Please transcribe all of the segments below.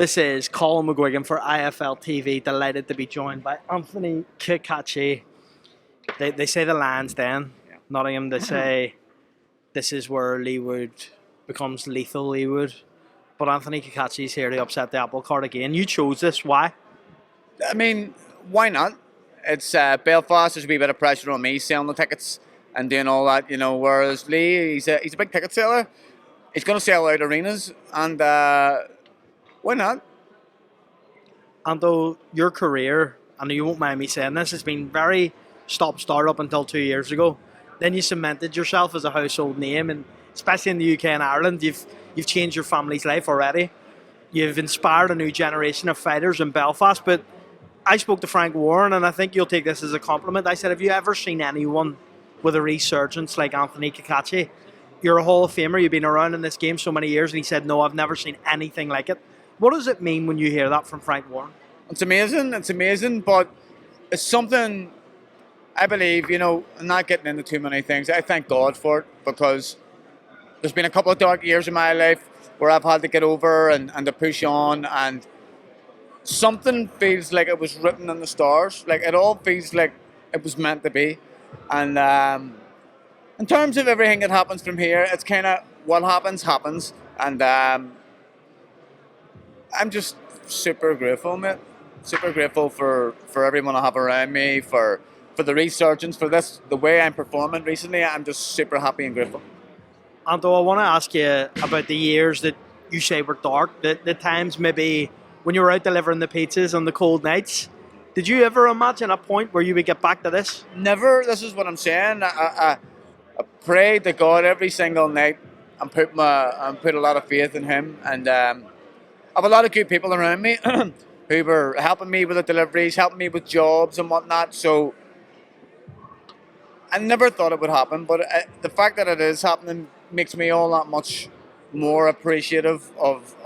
This is Colm McGuigan for IFLTV. Delighted to be joined by Anthony Cacace. They say the Lions Den, Nottingham. They say this is where Leigh becomes lethal Leigh. But Anthony Cacace is here to upset the apple cart again. You chose this. Why? I mean, why not? It's Belfast. There's a wee bit of pressure on me selling the tickets and doing all that, Whereas Leigh, he's a big ticket seller. He's going to sell out arenas, and why not? And though your career, and you won't mind me saying this, has been very stop-start up until 2 years ago. Then you cemented yourself as a household name, and especially in the UK and Ireland, you've changed your family's life already. You've inspired a new generation of fighters in Belfast. But I spoke to Frank Warren, and I think you'll take this as a compliment. I said, have you ever seen anyone with a resurgence like Anthony Cacace? You're a Hall of Famer. You've been around in this game so many years. And he said, no, I've never seen anything like it. What does it mean when you hear that from Frank Warren? It's amazing, but it's something I believe, I'm not getting into too many things. I thank God for it, because there's been a couple of dark years in my life where I've had to get over and to push on, and something feels like it was written in the stars. Like, it all feels like it was meant to be. And in terms of everything that happens from here, it's kind of what happens. And I'm just super grateful, mate. Super grateful for everyone I have around me, for the resurgence, for the way I'm performing recently. I'm just super happy and grateful. Anto, I want to ask you about the years that you say were dark, the times maybe when you were out delivering the pizzas on the cold nights. Did you ever imagine a point where you would get back to this? Never. This is what I'm saying. I prayed to God every single night and put a lot of faith in Him. And I have a lot of good people around me who were helping me with the deliveries, helping me with jobs and whatnot. So I never thought it would happen, but the fact that it is happening makes me all that much more appreciative of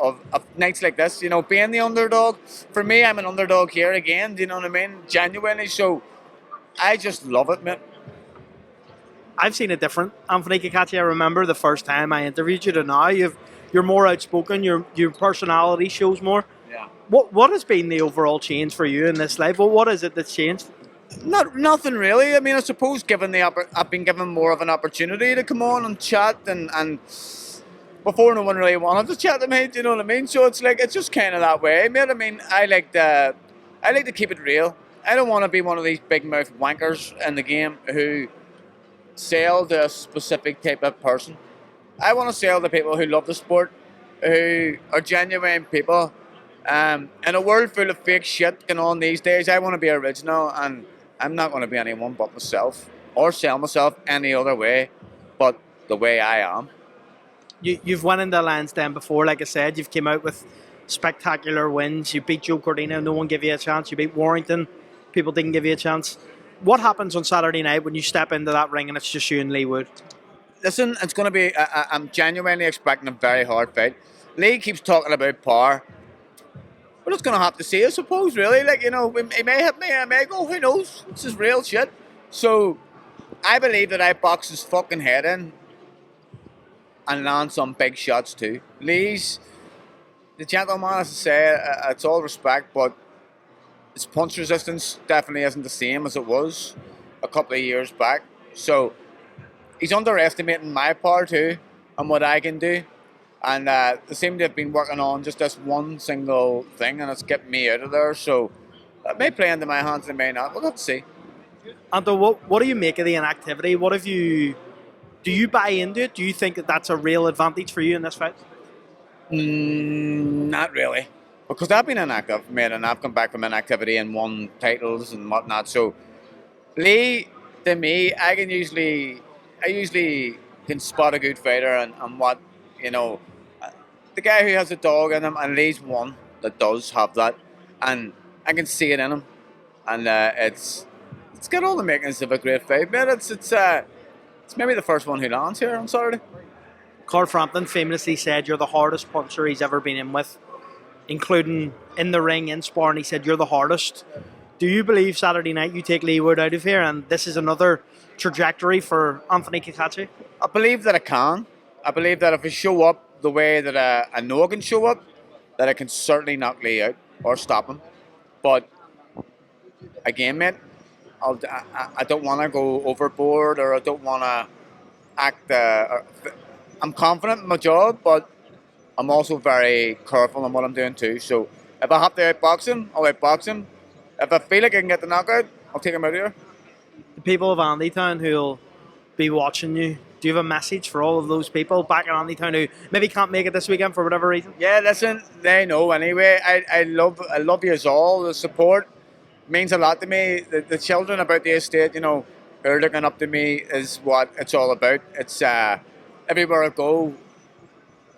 nights like this. Being the underdog. For me, I'm an underdog here again. Do you know what I mean? Genuinely. So I just love it, mate. I've seen it different. Anthony Cacace, I remember the first time I interviewed you to now. You're more outspoken. Your personality shows more. Yeah. What has been the overall change for you in this life? Well, what is it that's changed? Nothing really. I mean, I suppose I've been given more of an opportunity to come on and chat, and before no one really wanted to chat to me. Do you know what I mean? So it's just kind of that way, mate. I mean, I like to keep it real. I don't want to be one of these big mouth wankers in the game who sell to a specific type of person. I want to sell to people who love the sport, who are genuine people. In a world full of fake shit going on these days, I want to be original, and I'm not going to be anyone but myself, or sell myself any other way but the way I am. You've won in the Lions Den before, like I said. You've came out with spectacular wins. You beat Joe Cordina, no one gave you a chance. You beat Warrington, people didn't give you a chance. What happens on Saturday night when you step into that ring and it's just you and Leigh Wood? Listen, it's going to be, I'm genuinely expecting a very hard fight. Leigh keeps talking about power. We're just going to have to see, I suppose, really. He may hit me, I may go, who knows? This is real shit. So, I believe that I box his fucking head in and land some big shots too. Leigh's the gentleman, as I say, it's all respect, but his punch resistance definitely isn't the same as it was a couple of years back. So, he's underestimating my power too and what I can do. And they seem to have been working on just this one single thing, and it's getting me out of there. So it may play into my hands, it may not. We'll have to see. Anto, what do you make of the inactivity? Do you buy into it? Do you think that that's a real advantage for you in this fight? Not really. Because I've been inactive, mate, and I've come back from inactivity and won titles and whatnot. So Leigh, to me, I usually can spot a good fighter and what, the guy who has a dog in him, and Leigh's one that does have that, and I can see it in him, and it's got all the makings of a great fight, man. It's maybe the first one who lands here on Saturday. Carl Frampton famously said you're the hardest puncher he's ever been in with, including in the ring, in sparring. He said you're the hardest. Do you believe Saturday night you take Leigh Wood out of here and this is another trajectory for Anthony Cacace? I believe that I can. I believe that if I show up the way that I know I can show up, that I can certainly knock Leigh out or stop him. But again, mate, I don't want to go overboard, or I don't want to act. I'm confident in my job, but I'm also very careful in what I'm doing too. So if I have to outbox him, I'll outbox him. If I feel like I can get the knockout, I'll take him out of here. The people of Andytown who'll be watching you, do you have a message for all of those people back in Andytown who maybe can't make it this weekend for whatever reason? Yeah, listen, they know anyway. I love you all. The support means a lot to me. The children about the estate, you know, who are looking up to me is what it's all about. It's everywhere I go,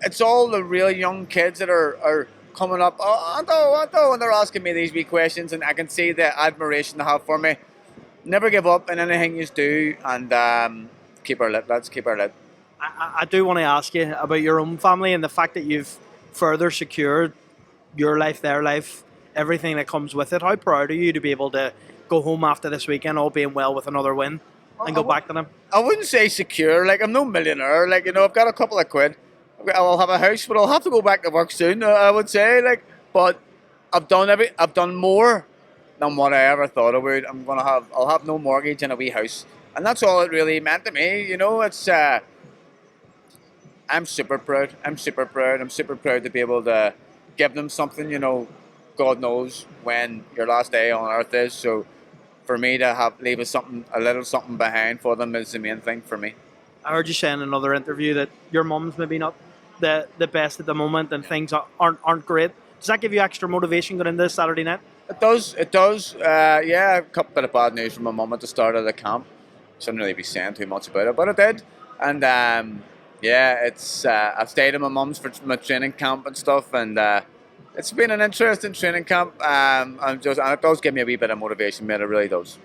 it's all the really young kids that are coming up. Oh, Anto, and they're asking me these wee questions, and I can see the admiration they have for me. Never give up in anything you do, and keep her lit. Let's keep her lit. I do want to ask you about your own family and the fact that you've further secured your life, their life, everything that comes with it. How proud are you to be able to go home after this weekend, all being well, with another win, and go back to them? I wouldn't say secure. Like, I'm no millionaire. Like, you know, I've got a couple of quid. I'll have a house, but I'll have to go back to work soon. I would say, like, but I've done more than what I ever thought I would. I'll have no mortgage and a wee house, and that's all it really meant to me. You know, it's. I'm super proud. I'm super proud. I'm super proud to be able to give them something. You know, God knows when your last day on earth is. So, for me to leave a little something behind for them is the main thing for me. I heard you say in another interview that your mum's maybe not the best at the moment, and things aren't great. Does that give you extra motivation going into this Saturday night? It does. It does. Yeah, a couple bit of bad news from my mum at the start of the camp. Shouldn't really be saying too much about it, but I did. And yeah, it's. I've stayed at my mum's for my training camp and stuff, and it's been an interesting training camp. And it does give me a wee bit of motivation, mate. It really does.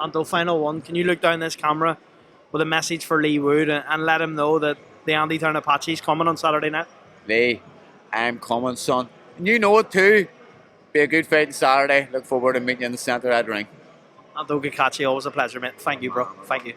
Until final one, can you look down this camera with a message for Leigh Wood and let him know that the Andytown Apache's coming on Saturday night? Leigh, I'm coming, son. And you know it too. Be a good fight on Saturday. Look forward to meeting you in the centre of that ring. Cacace, always a pleasure, mate. Thank you, bro. Thank you.